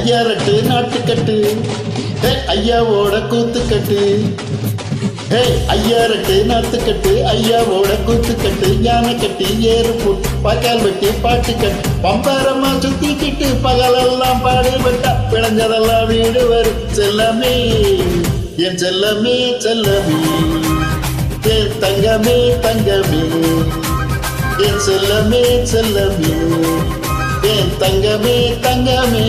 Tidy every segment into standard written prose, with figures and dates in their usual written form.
ஐயா ரெட்டு நாட்டுக்கட்டு ஐயாவோட கூத்துக்கட்டு ஐயா ரெட்டு நாத்துக்கட்டு ஐயாவோட கூத்துக்கட்டு யானை கட்டி ஏறு போட்டு பக்கால் வெட்டி பாட்டு கட்டு பம்பரமா சுத்திக்கிட்டு பகலெல்லாம் பாடுபட்டா பிழைஞ்சதெல்லாம் வீடு வரும் செல்லமே என் செல்லமே செல்லமே என் தங்கமே தங்கமே என் செல்லமே செல்லமே என் தங்கமே தங்கமே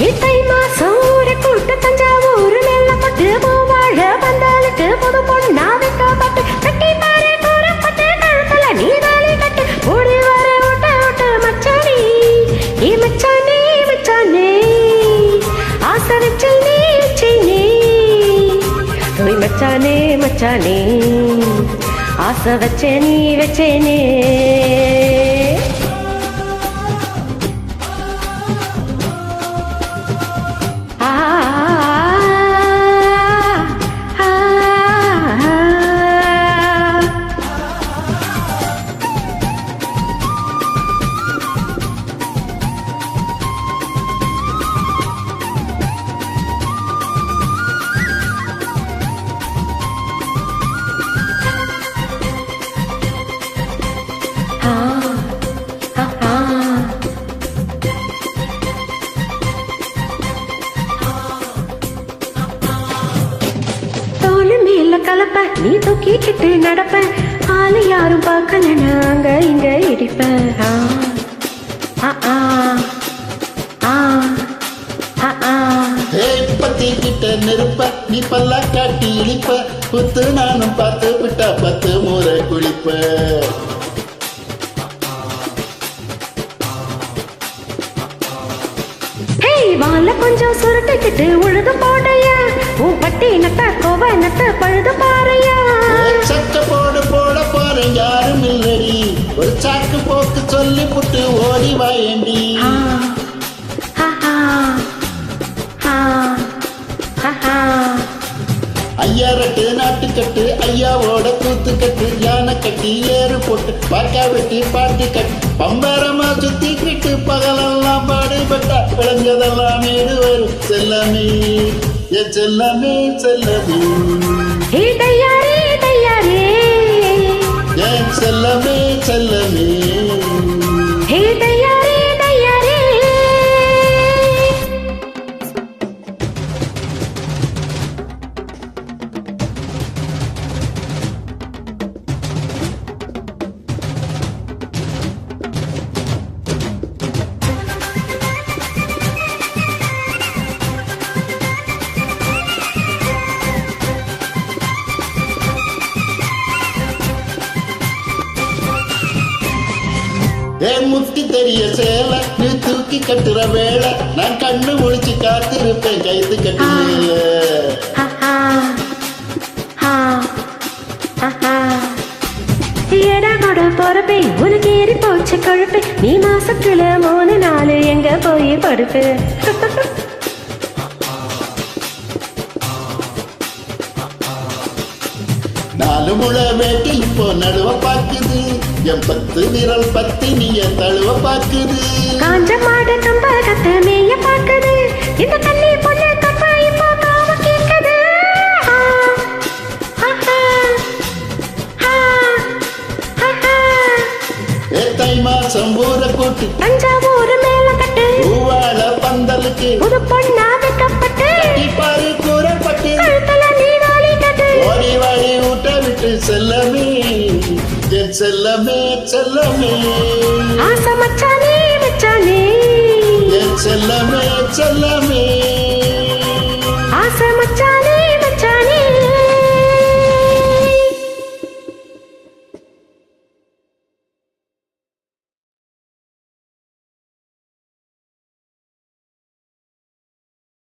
இட்டை மாசம் ஒரு கூட்டு தஞ்சாவூர் நெல்லப்பட்டு பூவாழ பந்தாலுக்கு புது பொண்ணா வைக்கப்பட்டு கட்டி பாரு கூறப்பட்டு கழுத்துல நீ வேலை கட்டு ஓடி வர ஓட்ட ஓட்ட மச்சானே ஏ மச்சானே மச்சானே ஆசை வச்சு நீ வச்சினே ஓய் மச்சானே மச்சானே ஆசை வச்சே நீ வச்சேனே கலப்ப நீ தூக்கிக்கிட்டு நடப்ப ஆளு யாரும் பார்க்கல நாங்க இங்க இடிப்ப பத்திக்கிட்ட நெருப்ப நீ பல்ல காட்டி இழிப்ப புத்து நானும் பார்த்து விட்டா 10 முறை குளிப்ப வாழ கொஞ்சம் சுருட்டிக்கிட்டு உழுது போடையா உன் பட்டி நட்ட கோவ நட்ட பழுது பாறையா சக்க போடு போட போறேன் யாரும் இல்லடி ஒரு சாக்கு போக்கு சொல்லி புட்டு ஓடி வாயண்டி ஐயா ரெட்டு நாட்டுக்கட்டு ஐயாவோட கூத்துக்கட்டு யானை கட்டி ஏறு போட்டு பாக்கா வெட்டி பாட்டு கட்டு பம்பரமா சுத்திக்கிட்டு பகலெல்லாம் பாடுபட்டா விளைஞ்சதெல்லாம் வீடு வரும் செல்லமே என் செல்லமே செல்லமே என் செல்லமே செல்லமே முத்தி தெரிய சேல நீ தூக்கி கட்டுற வேலை நான் கண்ணு முழிச்சு காத்திருப்பேன் கைது கட்டு பொறுப்பை உனக்கு ஏறி போச்சு கொழுப்பு நீ மாசத்துல 3 நாள் எங்க போய் படுப்பு நாலு முளை வேட்டி இப்போ நடுவ பாக்குது என் 10 விரல் பத்தி நீ என் தழுவ பாக்குது காஞ்ச மாடு கம்ப கத்த மேய பாக்குது இந்த கண்ணி பொண்ணு கப்ப இப்போ காவ கேக்குது தை மாசம் ஊர கூட்டு தஞ்சாவூர் மேல கட்டு பூவாழ பந்தலுக்கு புது பொண்ணா வைக்கப்பட்டு பாரு கூறப்பட்டு ஓடி வாடி ஊட்ட விட்டு செல்லமே என் செல்லமே செல்லமே ஆசை மச்சானே மச்சானே என் செல்லமே செல்லமே